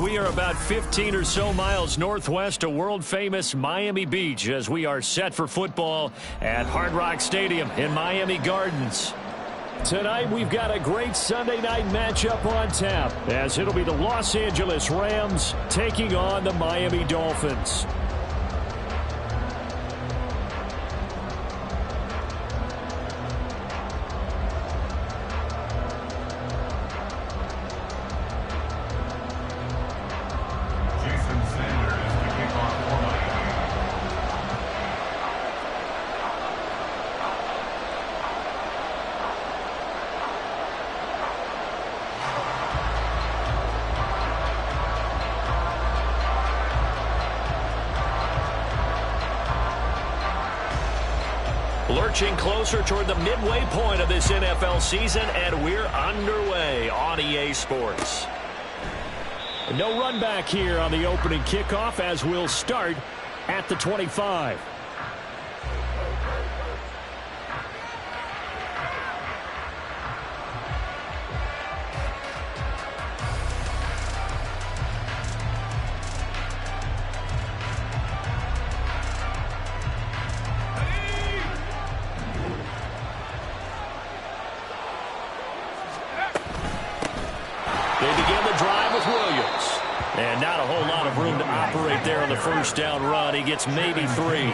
We are about 15 or so miles northwest of world-famous Miami Beach as we are set for football at Hard Rock Stadium in Miami Gardens. Tonight, we've got a great Sunday night matchup on tap as it'll be the Los Angeles Rams taking on the Miami Dolphins. Lurching closer toward the midway point of this NFL season, and we're underway on EA Sports. No run back here on the opening kickoff as we'll start at the 25. And not a whole lot of room to operate there on the first down run. He gets maybe 3.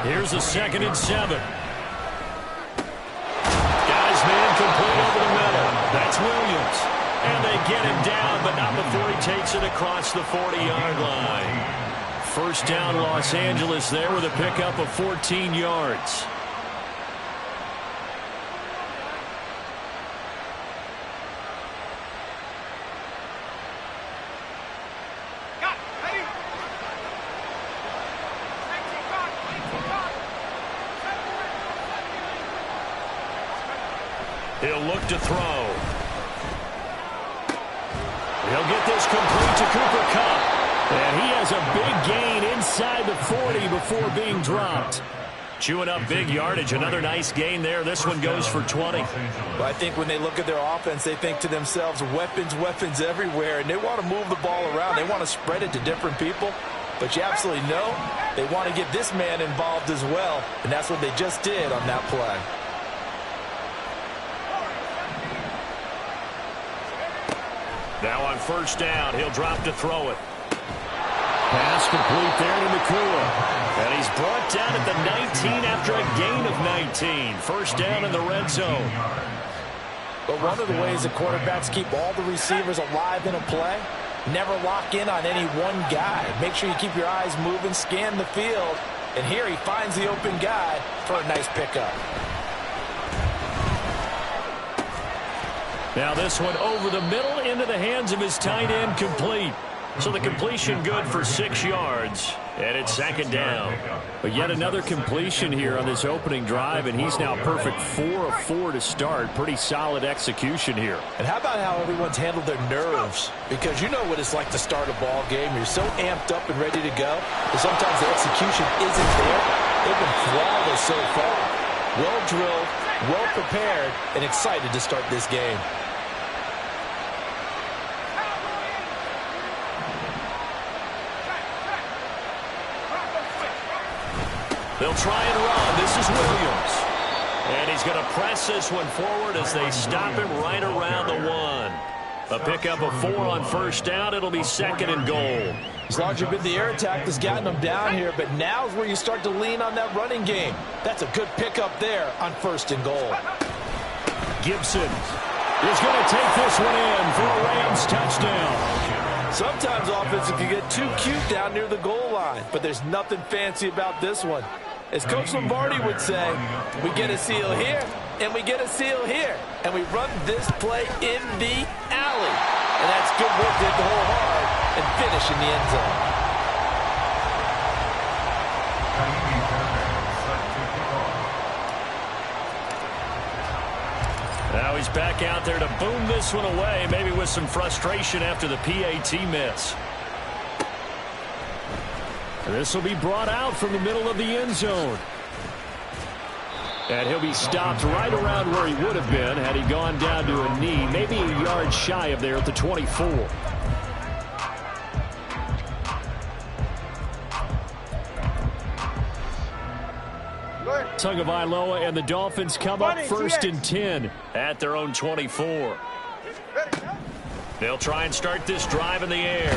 Here's a 2nd and 7. Guys, man, complete over the middle. That's Williams. And they get him down, but not before he takes it across the 40-yard line. First down, Los Angeles there with a pickup of 14 yards. He'll look to throw. He'll get this complete to Cooper Kupp. And he has a big gain inside the 40 before being dropped. Chewing up big yardage. Another nice gain there. This one goes for 20. Well, I think when they look at their offense, they think to themselves, weapons, weapons everywhere. And they want to move the ball around. They want to spread it to different people. But you absolutely know they want to get this man involved as well. And that's what they just did on that play. Now on first down, he'll drop to throw it. Pass complete there to Nakua. And he's brought down at the 19 after a gain of 19. First down in the red zone. But one of the ways the quarterbacks keep all the receivers alive in a play, never lock in on any one guy. Make sure you keep your eyes moving, scan the field. And here he finds the open guy for a nice pickup. Now this one over the middle into the hands of his tight end, complete. So the completion good for 6 yards, and it's 2nd down. But yet another completion here on this opening drive, and he's now perfect 4 of 4 to start. Pretty solid execution here. And how about how everyone's handled their nerves? Because you know what it's like to start a ball game. You're so amped up and ready to go, but sometimes the execution isn't there. They've been flawless so far. Well drilled, well prepared, and excited to start this game. They'll try and run. This is Williams. And he's going to press this one forward as they stop him right around the 1. A pickup of 4 on first down. It'll be 2nd and goal. As long as you've been the air attack that's gotten them down here, but now's where you start to lean on that running game. That's a good pickup there on 1st and goal. Gibson is going to take this one in for a Rams touchdown. Sometimes offenses can get too cute down near the goal line, but there's nothing fancy about this one. As Coach Lombardi would say, we get a seal here, and we get a seal here, and we run this play in the alley. And that's good work to hit the hole hard and finish in the end zone. Now he's back out there to boom this one away, maybe with some frustration after the PAT miss. And this will be brought out from the middle of the end zone. And he'll be stopped right around where he would have been had he gone down to a knee, maybe a yard shy of there at the 24. Tagovailoa and the Dolphins come up 1st and 10 at their own 24. They'll try and start this drive in the air.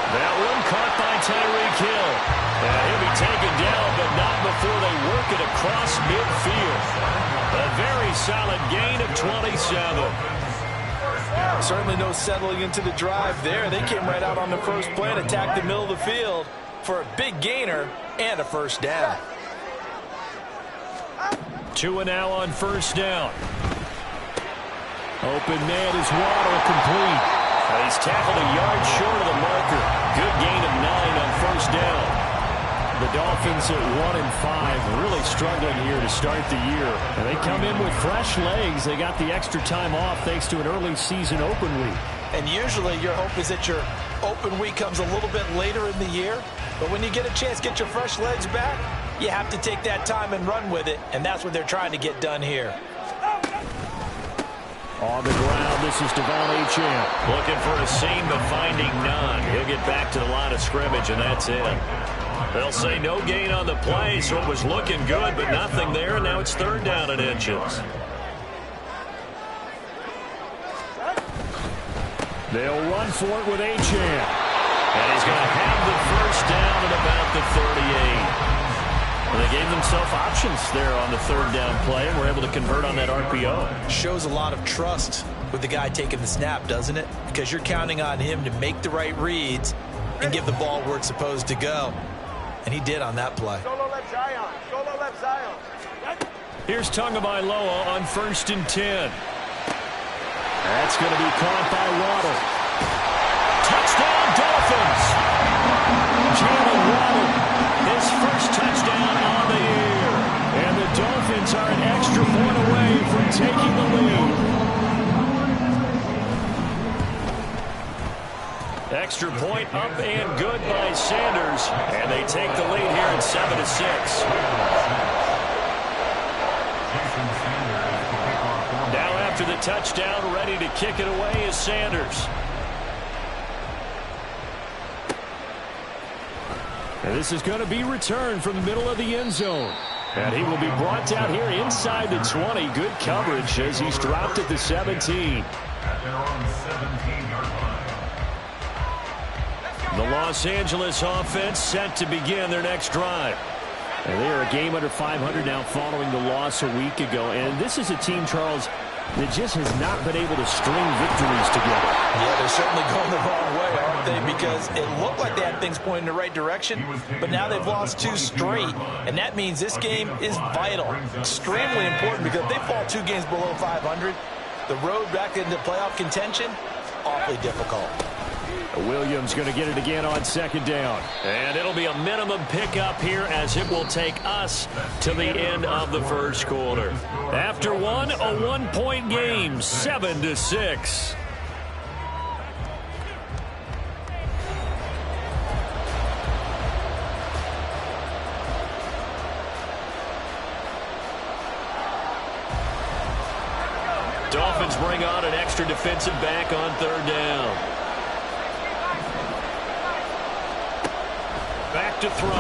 That one caught by Tyreek Hill. He'll be taken down, but not before they work it across midfield. A very solid gain of 27. Certainly no settling into the drive there. They came right out on the first play and attacked the middle of the field for a big gainer and a first down. 2 now on first down. Open man is Waddle, complete. He's tackled a yard short of the marker. Good gain of 9 on first down. The Dolphins at 1-5, really struggling here to start the year. And they come in with fresh legs. They got the extra time off thanks to an early season open week. And usually your hope is that your open week comes a little bit later in the year. But when you get a chance to get your fresh legs back, you have to take that time and run with it. And that's what they're trying to get done here. On the ground, this is Devon Achane. Looking for a seam, but finding none. He'll get back to the line of scrimmage, and that's it. They'll say no gain on the play, so it was looking good, but nothing there, and now it's 3rd down and inches. They'll run for it with Achane. And he's going to have the first down at about the 38. Well, they gave themselves options there on the 3rd down play, and were able to convert on that RPO. Shows a lot of trust with the guy taking the snap, doesn't it? Because you're counting on him to make the right reads and give the ball where it's supposed to go. And he did on that play. Solo left Zion. Solo left Zion. Here's Tagovailoa on 1st and 10. That's going to be caught by Waddle. Touchdown, Dolphins! Jalen Waddle, his first touchdown on the year. And the Dolphins are an extra point away from taking the lead. Extra point up and good by Sanders. And they take the lead here at 7-6. Now after the touchdown, ready to kick it away is Sanders. And this is going to be returned from the middle of the end zone. And he will be brought down here inside the 20. Good coverage as he's dropped at the 17. The Los Angeles offense set to begin their next drive. And they are a game under 500 now following the loss a week ago. And this is a team, Charles, that just has not been able to string victories together. Yeah, they're certainly going the wrong way, aren't they? Because it looked like they had things pointing in the right direction, but now they've lost 2 straight, and that means this game is vital, extremely important, because if they fall 2 games below 500, the road back into playoff contention, awfully difficult. Williams going to get it again on 2nd down. And it'll be a minimum pickup here as it will take us to the end of the first quarter. After one, a 1-point game, 7-6. Dolphins bring on an extra defensive back on 3rd down. Back to throw.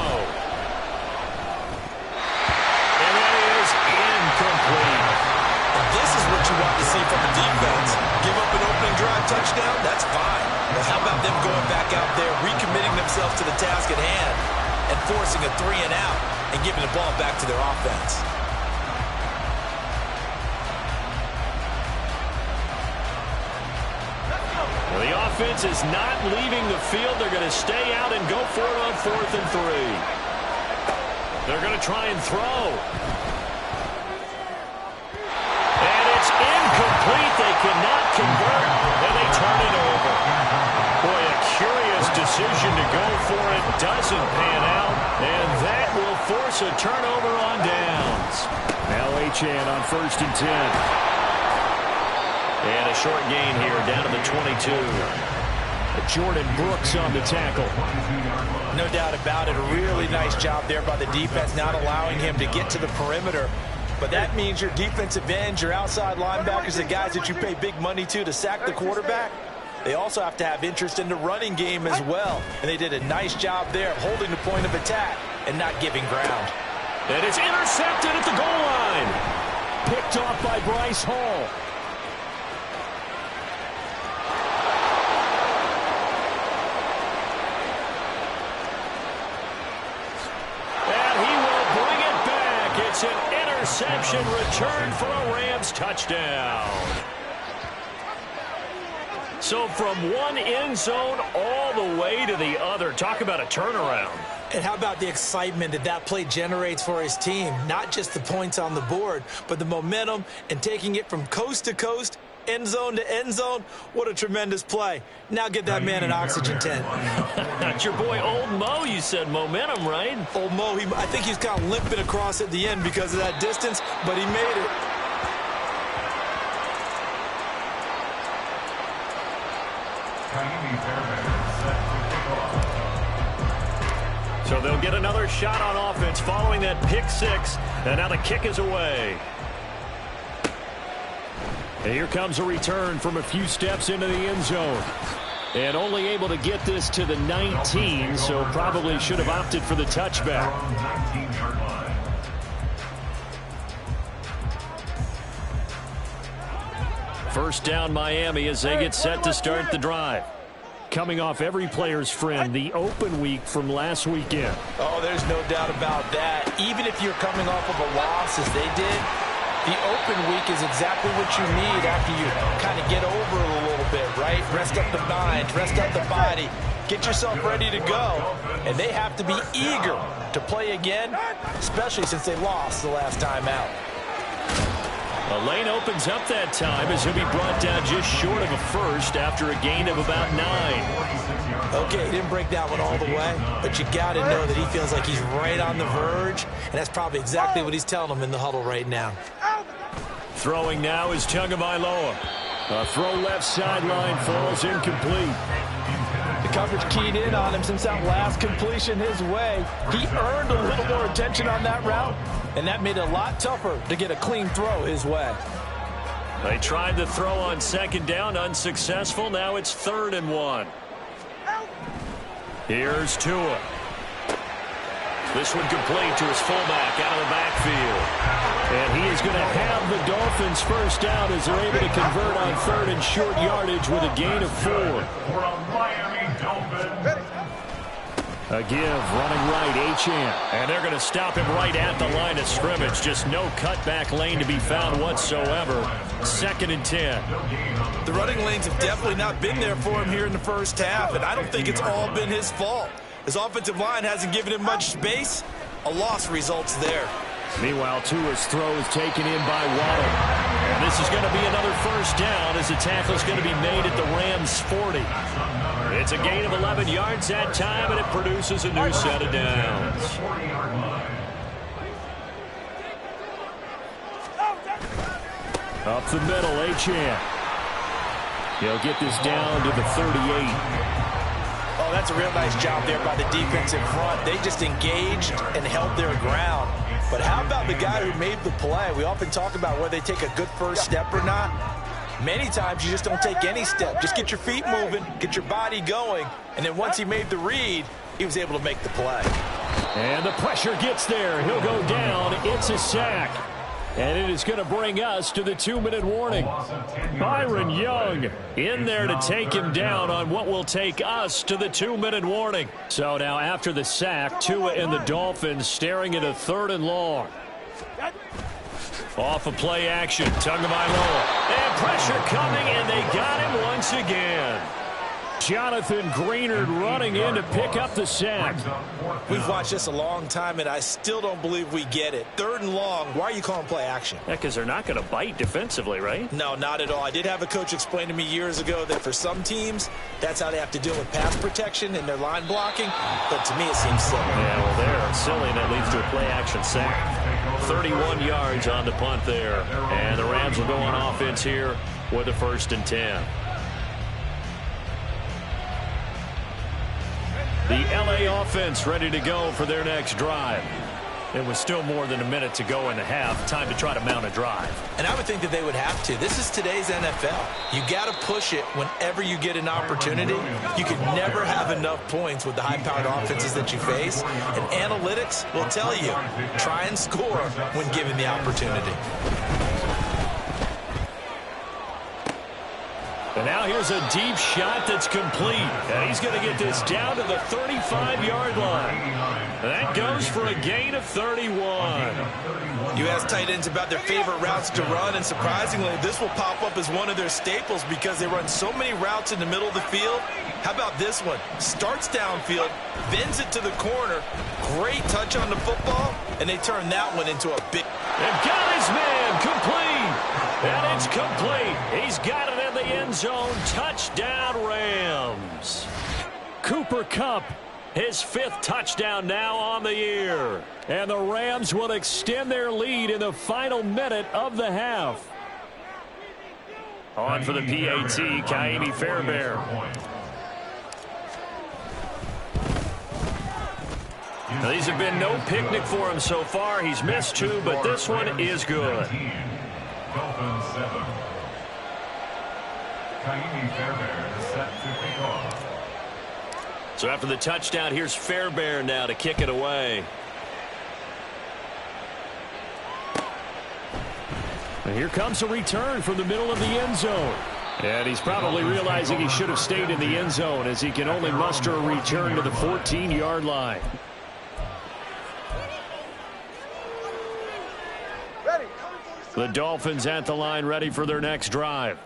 And that is incomplete. This is what you want to see from the defense. Give up an opening drive touchdown, that's fine. But how about them going back out there, recommitting themselves to the task at hand, and forcing a 3 and out, and giving the ball back to their offense. Well, the offense is not leaving the field. They're going to stay out and go for it on 4th and 3. They're going to try and throw. And it's incomplete. They cannot convert, and they turn it over. Boy, a curious decision to go for it. Doesn't pan out, and that will force a turnover on downs. Now Achane on 1st and 10. And a short gain here down to the 22. Jordan Brooks on the tackle. No doubt about it. A really nice job there by the defense, not allowing him to get to the perimeter. But that means your defensive ends, your outside linebackers, the guys that you pay big money to sack the quarterback, they also have to have interest in the running game as well. And they did a nice job there of holding the point of attack and not giving ground. And it's intercepted at the goal line. Picked off by Bryce Hall. And he will bring it back. It's an interception return for a Rams touchdown. So from one end zone all the way to the other. Talk about a turnaround. And how about the excitement that that play generates for his team? Not just the points on the board, but the momentum and taking it from coast to coast, end zone to end zone. What a tremendous play. Now get that man an oxygen tent. That's your boy Old Mo. You said momentum, right? Old Mo, I think he's kind of limping across at the end because of that distance, but he made it. So they'll get another shot on offense following that pick six. And now the kick is away. And here comes a return from a few steps into the end zone. And only able to get this to the 19, so probably should have opted for the touchback. First down Miami as they get set to start the drive. Coming off every player's friend, the open week from last weekend. Oh, there's no doubt about that. Even if you're coming off of a loss as they did, the open week is exactly what you need after you kind of get over it a little bit, right? Rest up the mind, rest up the body, get yourself ready to go. And they have to be eager to play again, especially since they lost the last time out. A lane opens up that time as he'll be brought down just short of a first after a gain of about 9. Okay, he didn't break that one all the way, but you got to know that he feels like he's right on the verge, and that's probably exactly what he's telling them in the huddle right now. Throwing now is Tagovailoa. A throw left sideline falls incomplete. The coverage keyed in on him since that last completion his way. He earned a little more attention on that route, and that made it a lot tougher to get a clean throw his way. They tried the throw on second down, unsuccessful. Now it's 3rd and 1. Here's Tua. This one complete to his fullback out of the backfield. And he is going to have the Dolphins first down as they're able to convert on 3rd and short yardage with a gain of 4. A give, running right, Achane. And they're going to stop him right at the line of scrimmage. Just no cutback lane to be found whatsoever. 2nd and 10. The running lanes have definitely not been there for him here in the first half, and I don't think it's all been his fault. His offensive line hasn't given him much space. A loss results there. Meanwhile, Tua's throw is taken in by Waddle. And this is going to be another first down as the tackle is going to be made at the Rams' 40. It's a gain of 11 yards that time, and it produces a new set of downs. Up the middle, Achane. He'll get this down to the 38. Oh, that's a real nice job there by the defensive front. They just engaged and held their ground. But how about the guy who made the play? We often talk about whether they take a good first step or not. Many times you just don't take any step. Just get your feet moving, get your body going, and then once he made the read, he was able to make the play. And the pressure gets there. He'll go down. It's a sack. And it is going to bring us to the 2-minute warning. Byron Young in there to take him down on what will take us to the 2-minute warning. So now after the sack, Tua and the Dolphins staring at a 3rd and long. Off of play action, Tagovailoa. And pressure coming, and they got him once again. Jonathan Greenard running in to pick up the sack. We've watched this a long time, and I still don't believe we get it. 3rd and long, why are you calling play action? Yeah, because they're not going to bite defensively, right? No, not at all. I did have a coach explain to me years ago that for some teams, that's how they have to deal with pass protection and their line blocking. But to me, it seems silly. Yeah, well, they're silly, and that leads to a play action sack. 31 yards on the punt there. And the Rams will go on offense here with a 1st and 10. The LA offense ready to go for their next drive. It was still more than a minute to go in the half. Time to try to mount a drive. And I would think that they would have to. This is today's NFL. You got to push it whenever you get an opportunity. You can never have enough points with the high-powered offenses that you face. And analytics will tell you, try and score when given the opportunity. And now here's a deep shot that's complete. And he's going to get this down to the 35-yard line. And that goes for a gain of 31. You ask tight ends about their favorite routes to run, and surprisingly, this will pop up as one of their staples because they run so many routes in the middle of the field. How about this one? Starts downfield, bends it to the corner, great touch on the football, and they turn that one into a big... And got his man complete. And it's complete. He's got it in the end zone. Touchdown, Rams. Cooper Kupp, his 5th touchdown now on the year. And the Rams will extend their lead in the final minute of the half. On for the PAT, Ka'imi Fairbairn. Now, these have been no picnic for him so far. He's missed 2, but this one is good. Dolphins 7. Ka'imi Fairbairn is set to kick off. So after the touchdown, here's Fairbairn now to kick it away. And here comes a return from the middle of the end zone. And he's probably realizing he should have stayed in the end zone as he can only muster a return to the 14-yard line. The Dolphins at the line ready for their next drive.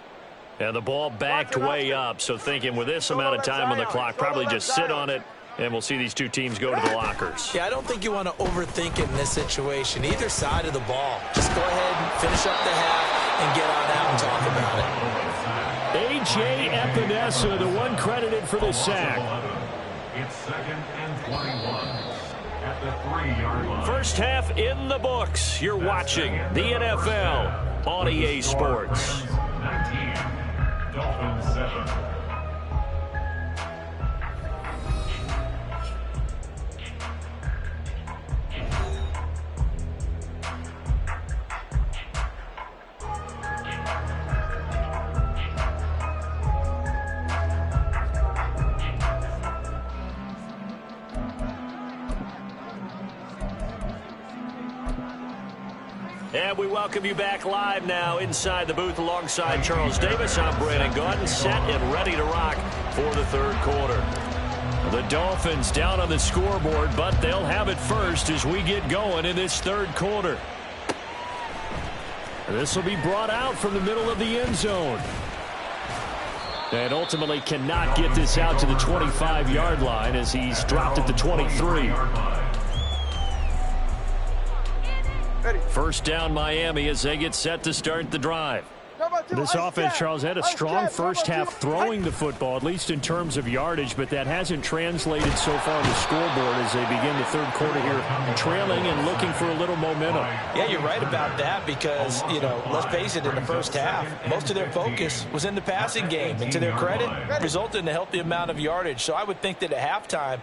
And the ball backed way up, so thinking with this amount of time on the clock, probably just sit on it, and we'll see these two teams go to the lockers. Yeah, I don't think you want to overthink it in this situation. Either side of the ball. Just go ahead and finish up the half and get on out and talk about it. A.J. Epinesa, the one credited for the sack. It's 2nd and 21 at the 3-yard line. First half in the books. You're watching the NFL on EA Sports. 19, Dolphins 7. And we welcome you back live now inside the booth alongside Charles Davis. I'm Brandon Gaudin, set and ready to rock for the 3rd quarter. The Dolphins down on the scoreboard, but they'll have it first as we get going in this 3rd quarter. This will be brought out from the middle of the end zone. And ultimately cannot get this out to the 25-yard line as he's dropped at the 23. First down Miami as they get set to start the drive. This offense, Charles, had a strong first half throwing the football, at least in terms of yardage, but that hasn't translated so far on the scoreboard as they begin the 3rd quarter here, trailing and looking for a little momentum. Yeah, you're right about that because, you know, let's face it, in the first half, most of their focus was in the passing game. And to their credit, resulted in a healthy amount of yardage. So I would think that at halftime,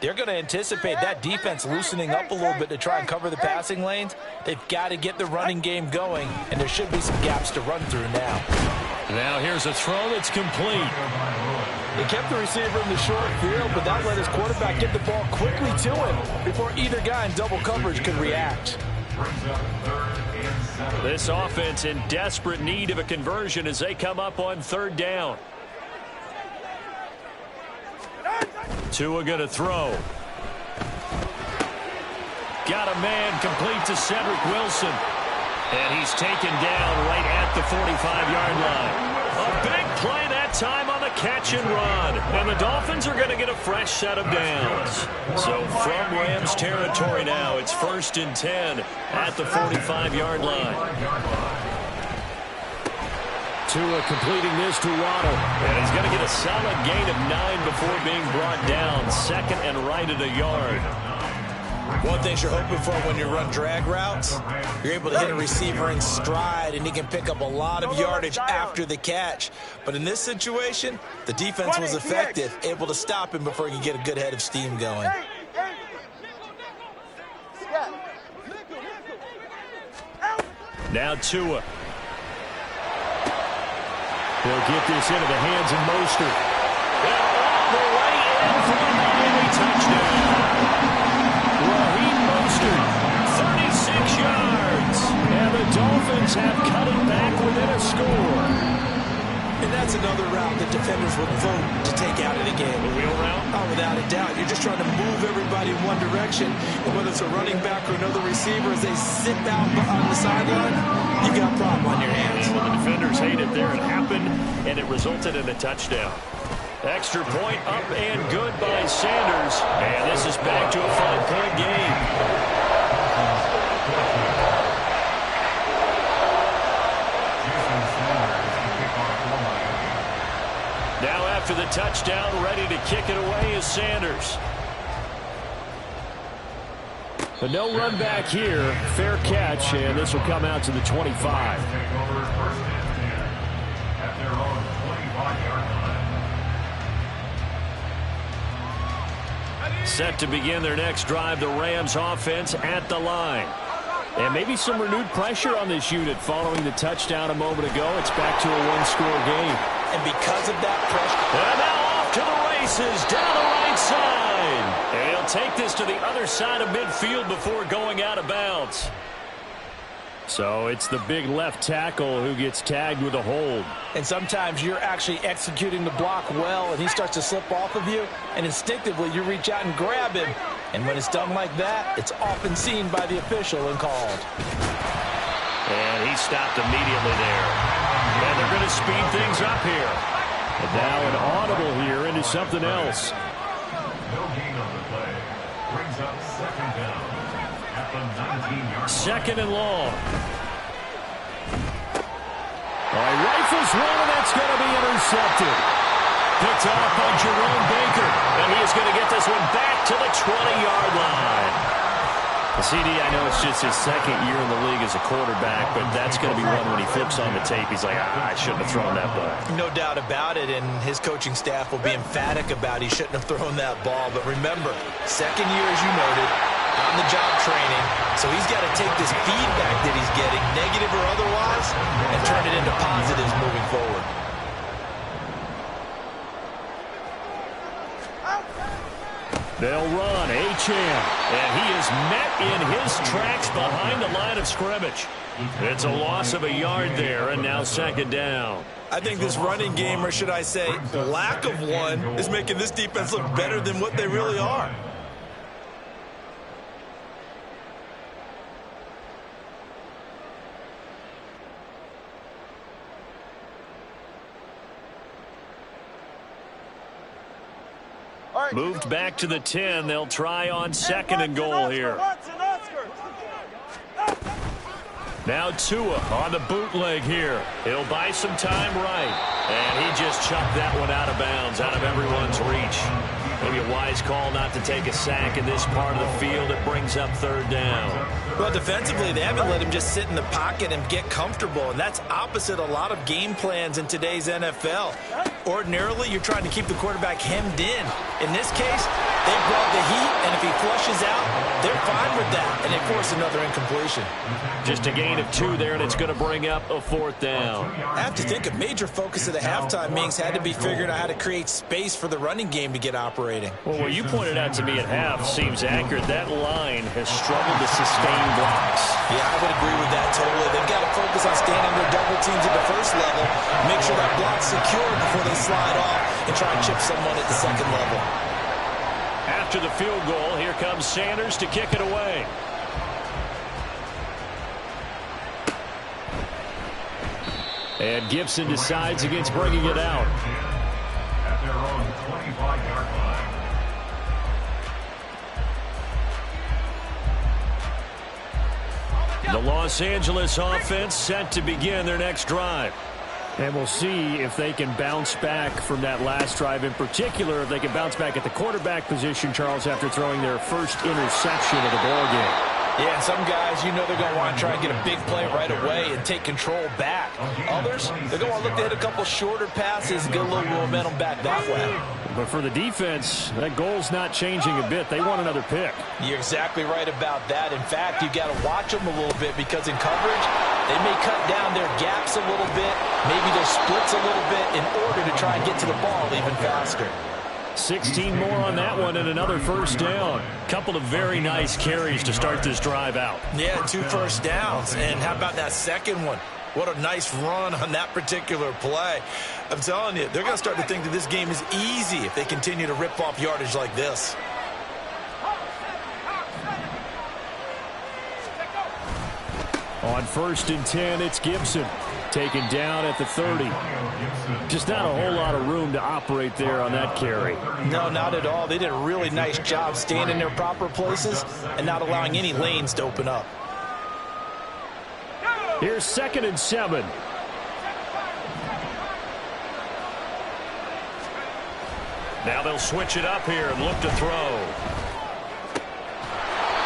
they're going to anticipate that defense loosening up a little bit to try and cover the passing lanes. They've got to get the running game going, and there should be some gaps to run through now. Now here's a throw that's complete. They kept the receiver in the short field, but that let his quarterback get the ball quickly to him before either guy in double coverage could react. This offense in desperate need of a conversion as they come up on 3rd down. Tua going to throw. Got a man complete to Cedric Wilson. And he's taken down right at the 45-yard line. A big play that time on the catch and run. And the Dolphins are going to get a fresh set of downs. So from Rams territory now, it's 1st and 10 at the 45-yard line. Tua completing this to Waddle. And he's going to get a solid gain of 9 before being brought down. 2nd and right at a yard. One thing you're hoping for when you run drag routes, you're able to hit a receiver in stride, and he can pick up a lot of yardage after the catch. But in this situation, the defense was effective, able to stop him before he could get a good head of steam going. Now Tua. He'll get this into the hands of Mostert. And all the way in for a Miami touchdown. Raheem Mostert, 36 yards. And the Dolphins have cut it back within a score. And that's another route that defenders would vote to take out of the game. The wheel route? Oh, without a doubt. You're just trying to move everybody in one direction. And whether it's a running back or another receiver, as they sit down on the sideline, you've got a problem on your hands. And when the defenders hate it there, it happened, and it resulted in a touchdown. Extra point up and good by Sanders. And this is back to a 5-point game. Now after the touchdown, ready to kick it away is Sanders. But no run back here. Fair catch, and this will come out to the 25. Set to begin their next drive, the Rams offense at the line. And maybe some renewed pressure on this unit following the touchdown a moment ago. It's back to a one-score game. And because of that pressure... And now off to the races, down the right side. And he'll take this to the other side of midfield before going out of bounds. So it's the big left tackle who gets tagged with a hold. And sometimes you're actually executing the block well, and he starts to slip off of you, and instinctively you reach out and grab him. And when it's done like that, it's often seen by the official and called. And he stopped immediately there. And they're going to speed things up here. And now an audible here into something else. No gain on the play. Brings up second down at the 19-yard line. Second and long. All right, rifles one, and that's going to be intercepted. Picked off by Jerome Baker. And he is going to get this one back to the 20-yard line. CD, I know it's just his second year in the league as a quarterback, but that's going to be one when he flips on the tape. He's like, I shouldn't have thrown that ball. No doubt about it, and his coaching staff will be emphatic about he shouldn't have thrown that ball. But remember, second year, as you noted, on-the-job training, so he's got to take this feedback that he's getting, negative or otherwise, and turn it into positives moving forward. They'll run Achane, and he is met in his tracks behind the line of scrimmage. It's a loss of a yard there, and now second down. I think this running game, or should I say lack of one, is making this defense look better than what they really are. Moved back to the 10. They'll try on second and goal here. Now Tua on the bootleg here. He'll buy some time right. And he just chucked that one out of bounds, out of everyone's reach. Maybe a wise call not to take a sack in this part of the field. It brings up third down. Well, defensively, they haven't let him just sit in the pocket and get comfortable, and that's opposite a lot of game plans in today's NFL. Ordinarily, you're trying to keep the quarterback hemmed in. In this case, they brought the heat, and if he flushes out, they're fine with that, and they force another incompletion. Just a gain of 2 there, and it's going to bring up a fourth down. I have to think a major focus of the halftime meetings had to be figuring out how to create space for the running game to get operating. Well, what you pointed out to me at half seems accurate. That line has struggled to sustain blocks. Yeah, I would agree with that totally. They've got to focus on staying under double teams at the first level, make sure that block's secure before they slide off and try and chip someone at the second level. After the field goal, here comes Sanders to kick it away. And Gibson decides against bringing it out. At their own 25-yard line. The Los Angeles offense set to begin their next drive. And we'll see if they can bounce back from that last drive, in particular if they can bounce back at the quarterback position, Charles, after throwing their first interception of the ballgame. Yeah, and some guys, you know they're going to want to try and get a big play right away and take control back. Others, they're going to want to look to hit a couple shorter passes and get a little momentum back that way. But for the defense, that goal's not changing a bit. They want another pick. You're exactly right about that. In fact, you've got to watch them a little bit because in coverage, they may cut down their gaps a little bit, maybe their splits a little bit in order to try and get to the ball even faster. 16 more on that one and another first down. Couple of very nice carries to start this drive out. Yeah, 2 first downs. And how about that second one? What a nice run on that particular play. I'm telling you, they're going to start to think that this game is easy if they continue to rip off yardage like this. On 1st and 10, it's Gibson. Taken down at the 30. Just not a whole lot of room to operate there on that carry. No, not at all. They did a really nice job staying in their proper places and not allowing any lanes to open up. Here's 2nd and 7. Now they'll switch it up here and look to throw.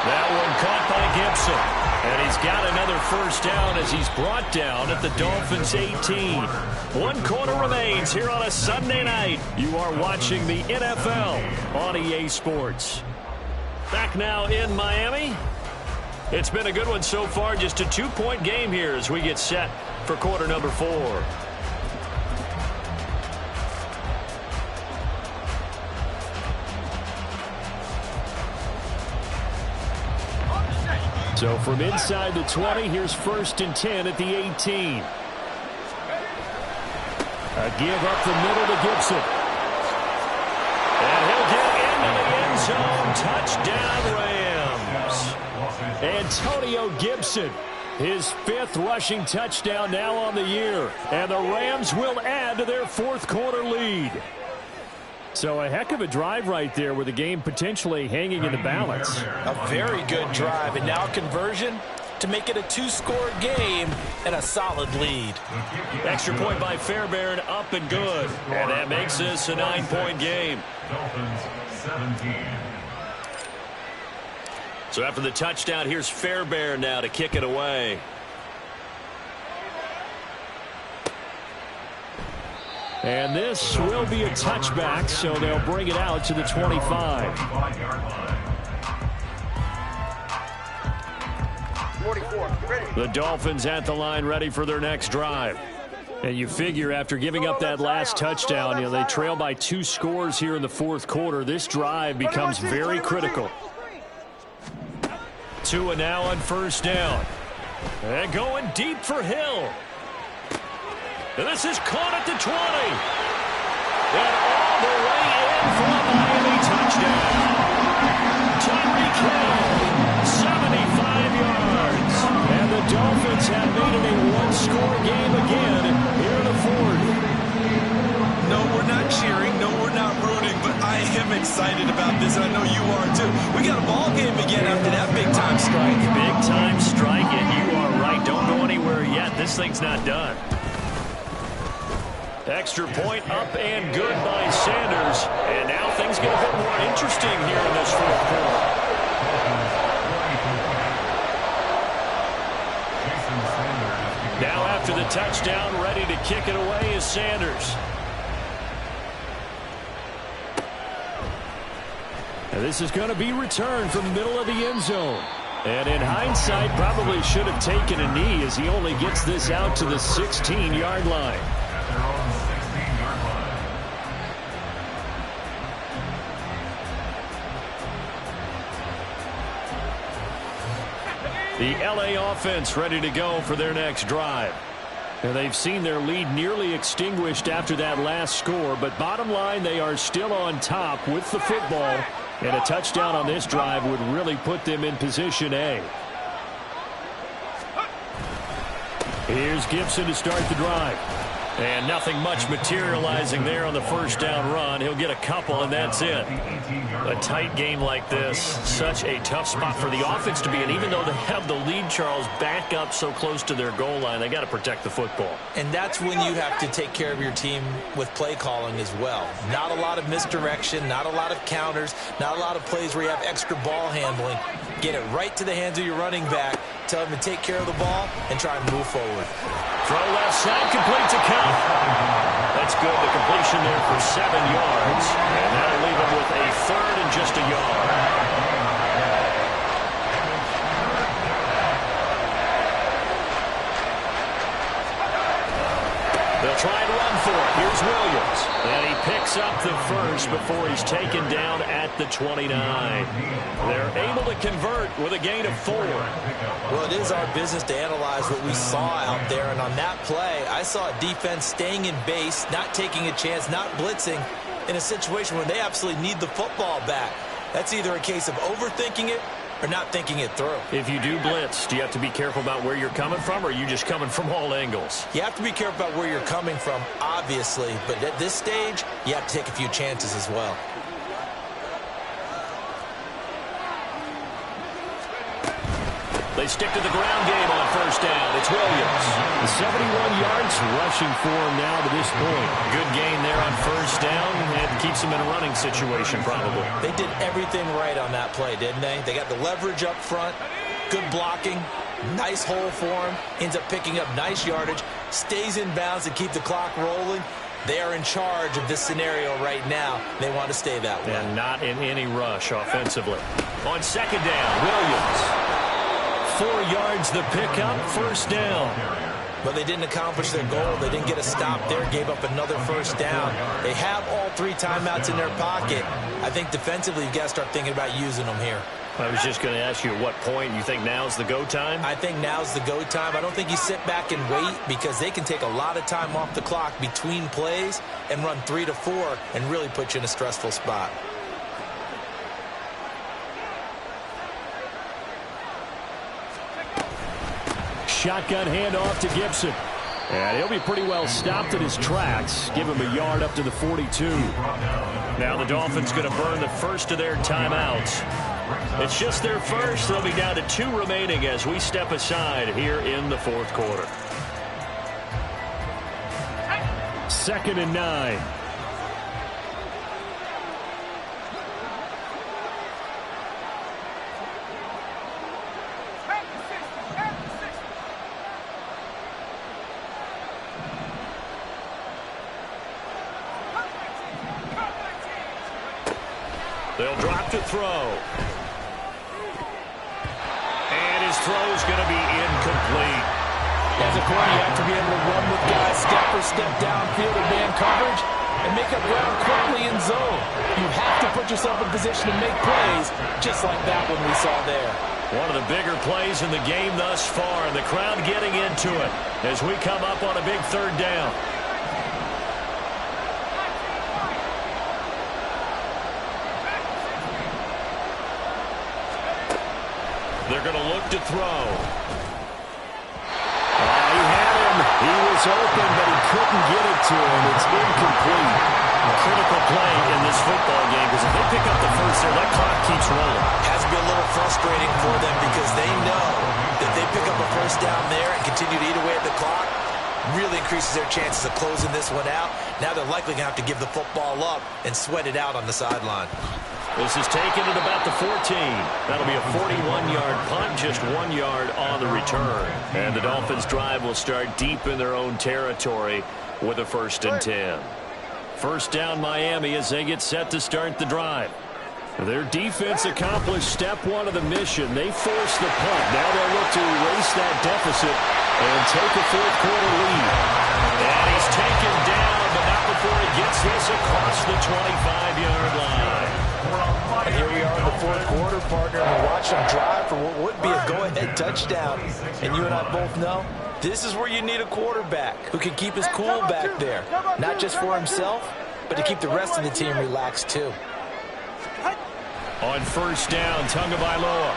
That one caught by Gibson. And he's got another first down as he's brought down at the Dolphins' 18. 1 quarter remains here on a Sunday night. You are watching the NFL on EA Sports. Back now in Miami. It's been a good one so far. Just a 2-point game here as we get set for quarter number 4. So from inside the 20, here's 1st and 10 at the 18. A give up the middle to Gibson. And he'll get into the end zone. Touchdown, Rams. Antonio Gibson, his 5th rushing touchdown now on the year. And the Rams will add to their 4th quarter lead. So a heck of a drive right there with the game potentially hanging in the balance. A very good drive, and now conversion to make it a 2-score game and a solid lead. Extra point by Fairbairn, up and good. And that makes this a 9-point game. Dolphins 17. So after the touchdown, here's Fairbairn now to kick it away. And this will be a touchback, so they'll bring it out to the 25. 44, ready. The Dolphins at the line ready for their next drive. And you figure after giving up that last touchdown, they trail by 2 scores here in the 4th quarter. This drive becomes very critical. Tua now on 1st down. And going deep for Hill. And this is caught at the 20. And all the way in for a Miami touchdown. Tyreek Hill, 75 yards. And the Dolphins have made it a 1-score game again here in the 4th. No, we're not cheering. No, we're not rooting. But I am excited about this, and I know you are too. We got a ball game again after that big-time strike. Big-time strike, and you are right. Don't go anywhere yet. This thing's not done. Extra point up and good by Sanders. And now things get a bit more interesting here in this 4th quarter. Now after the touchdown, ready to kick it away is Sanders. And this is going to be returned from the middle of the end zone. And in hindsight, probably should have taken a knee as he only gets this out to the 16-yard line. The LA offense ready to go for their next drive. And they've seen their lead nearly extinguished after that last score, but bottom line, they are still on top with the football, and a touchdown on this drive would really put them in position A. Here's Gibson to start the drive. And nothing much materializing there on the first down run. He'll get a couple, and that's it. A tight game like this, such a tough spot for the offense to be in. Even though they have the lead, Charles, back up so close to their goal line, they got to protect the football. And that's when you have to take care of your team with play calling as well. Not a lot of misdirection, not a lot of counters, not a lot of plays where you have extra ball handling. Get it right to the hands of your running back. Tell him to take care of the ball and try and move forward. Throw left side, complete to count. That's good. The completion there for 7 yards. And that'll leave him with a third and just a yard. They'll try and run for it. Here's Williams. And he picks up the first before he's taken down at the 29. They're able to convert with a gain of 4. Well, it is our business to analyze what we saw out there. And on that play, I saw a defense staying in base, not taking a chance, not blitzing in a situation where they absolutely need the football back. That's either a case of overthinking it or not thinking it through. If you do blitz, do you have to be careful about where you're coming from, or are you just coming from all angles? You have to be careful about where you're coming from, obviously. But at this stage, you have to take a few chances as well. They stick to the ground game on first down. It's Williams. 71 yards rushing for him now to this point. Good gain there on first down, and keeps him in a running situation probably. They did everything right on that play, didn't they? They got the leverage up front, good blocking, nice hole for him, ends up picking up nice yardage, stays in bounds to keep the clock rolling. They are in charge of this scenario right now. They want to stay that way. And not in any rush offensively. On second down, Williams. 4 yards the pickup, first down. But they didn't accomplish their goal. They didn't get a stop there, gave up another first down. They have all 3 timeouts in their pocket. I think defensively you've got to start thinking about using them here. I was just going to ask you at what point you think now's the go time? I think now's the go time. I don't think you sit back and wait, because they can take a lot of time off the clock between plays and run 3 to 4 and really put you in a stressful spot. Shotgun handoff to Gibson. And he'll be pretty well stopped in his tracks. Give him a yard up to the 42. Now the Dolphins going to burn the first of their timeouts. It's just their first. They'll be down to 2 remaining as we step aside here in the fourth quarter. 2nd and 9. They'll drop to throw. And his throw's going to be incomplete. As a corner, you have to be able to run with guys step for step downfield in man coverage and make up ground quickly in zone. You have to put yourself in position to make plays, just like that one we saw there. One of the bigger plays in the game thus far, and the crowd getting into it as we come up on a big 3rd down. They're going to look to throw. He had him. He was open, but he couldn't get it to him. It's incomplete. A critical play in this football game, because if they pick up the first there, that clock keeps rolling. Has to be a little frustrating for them, because they know that they pick up a first down there and continue to eat away at the clock, really increases their chances of closing this one out. Now they're likely going to have to give the football up and sweat it out on the sideline. This is taken at about the 14. That'll be a 41-yard punt, just 1 yard on the return. And the Dolphins' drive will start deep in their own territory with a 1st and 10. First down Miami as they get set to start the drive. Their defense accomplished step 1 of the mission. They forced the punt. Now they'll look to erase that deficit and take a fourth quarter lead. And he's taken down, but not before he gets this across the 25-yard line. And here we are in the fourth quarter, partner, and we're watching them drive for what would be a go-ahead touchdown. And you and I both know this is where you need a quarterback who can keep his cool back there, not just for himself, but to keep the rest of the team relaxed too. On first down, Tagovailoa.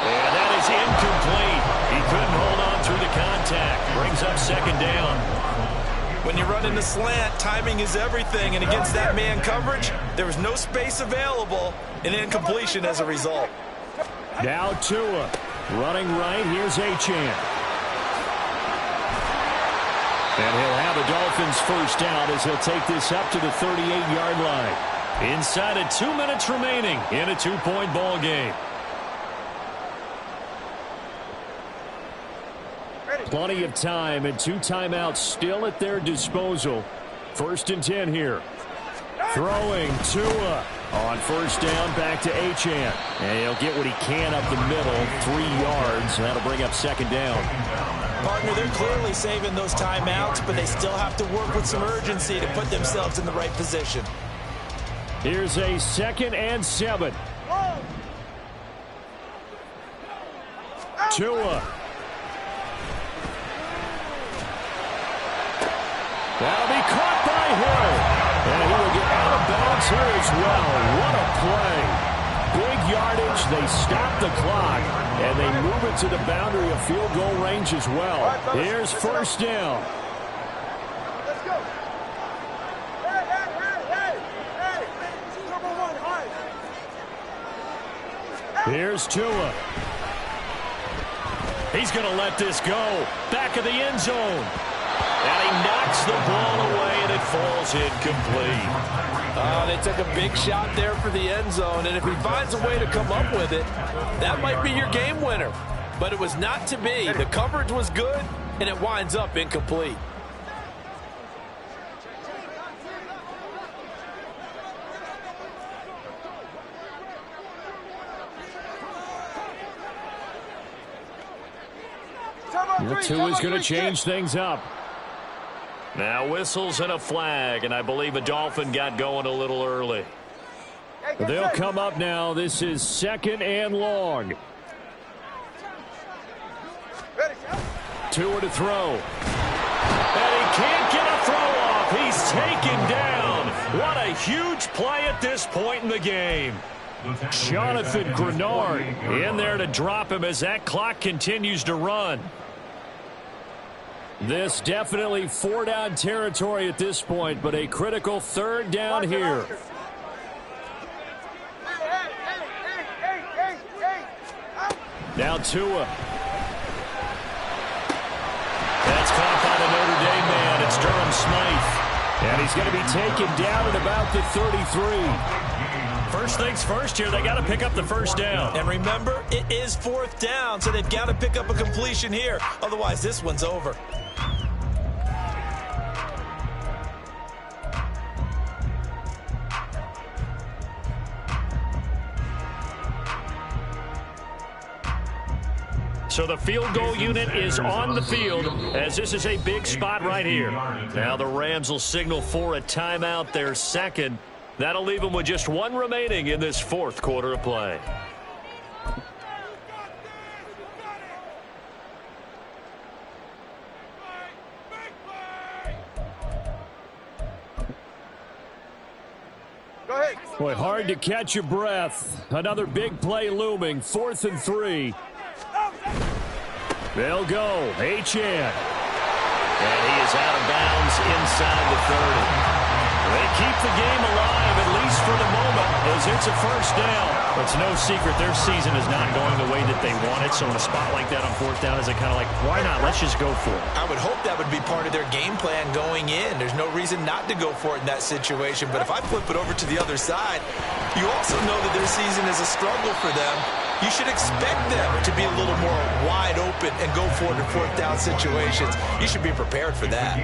And that is incomplete. He couldn't hold on to through the contact. Brings up second down. When you run in the slant, timing is everything. And against that man coverage, there was no space available. An incompletion as a result. Now Tua. Running right, here's Achane. And he'll have a Dolphins first down as he'll take this up to the 38-yard line. Inside of 2 minutes remaining in a 2-point ball game. Plenty of time and 2 timeouts still at their disposal. 1st and 10 here. Throwing Tua on first down back to Achane. And he'll get what he can up the middle, 3 yards. That'll bring up second down. Partner, they're clearly saving those timeouts, but they still have to work with some urgency to put themselves in the right position. Here's a 2nd and 7. Tua. That'll be caught by Hill. And he will get out of bounds here as well. What a play. Big yardage. They stop the clock. And they move it to the boundary of field goal range as well. Here's first down. Let's go. Hey. Number 1, high. Here's Tua. He's going to let this go. Back of the end zone. And he knocks the ball away, and it falls incomplete. They took a big shot there for the end zone, and if he finds a way to come up with it, that might be your game winner. But it was not to be. The coverage was good, and it winds up incomplete. Tua's going to change things up. Now whistles and a flag, and I believe a Dolphin got going a little early. They'll come up now. This is 2nd and long. Tua to throw. And he can't get a throw off. He's taken down. What a huge play at this point in the game. Jonathan Grenard in there to drop him as that clock continues to run. This definitely 4-down territory at this point, but a critical 3rd down here. Now Tua. That's caught by the Notre Dame man. It's Durham Smythe. And he's going to be taken down at about the 33. First things first here, they got to pick up the first down. And remember, it is 4th down, so they've got to pick up a completion here. Otherwise, this one's over. So the field goal unit is on the field as this is a big spot right here. Now the Rams will signal for a timeout, their 2nd. That'll leave them with just 1 remaining in this 4th quarter of play. Go ahead. Boy, hard to catch your breath. Another big play looming. 4th and 3. They'll go. Achane. And he is out of bounds inside the 30. They keep the game alive, at least for the moment, as it's a first down. It's no secret their season is not going the way that they want it, so in a spot like that on 4th down, is it kind of like, why not? Let's just go for it. I would hope that would be part of their game plan going in. There's no reason not to go for it in that situation. But if I flip it over to the other side, you also know that their season is a struggle for them. You should expect them to be a little more wide open and go for it in 4th down situations. You should be prepared for that.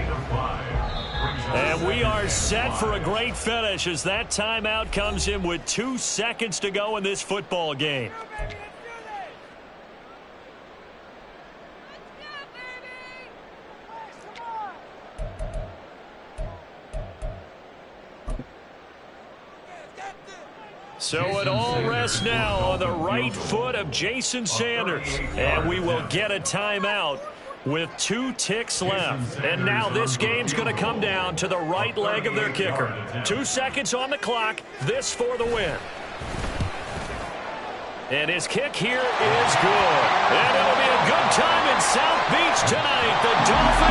And we are set for a great finish as that timeout comes in with 2 seconds to go in this football game. So it all rests now on the right foot of Jason Sanders. And we will get a timeout with 2 ticks left. And now this game's going to come down to the right leg of their kicker. 2 seconds on the clock. This for the win. And his kick here is good. And it'll be a good time in South Beach tonight. The Dolphins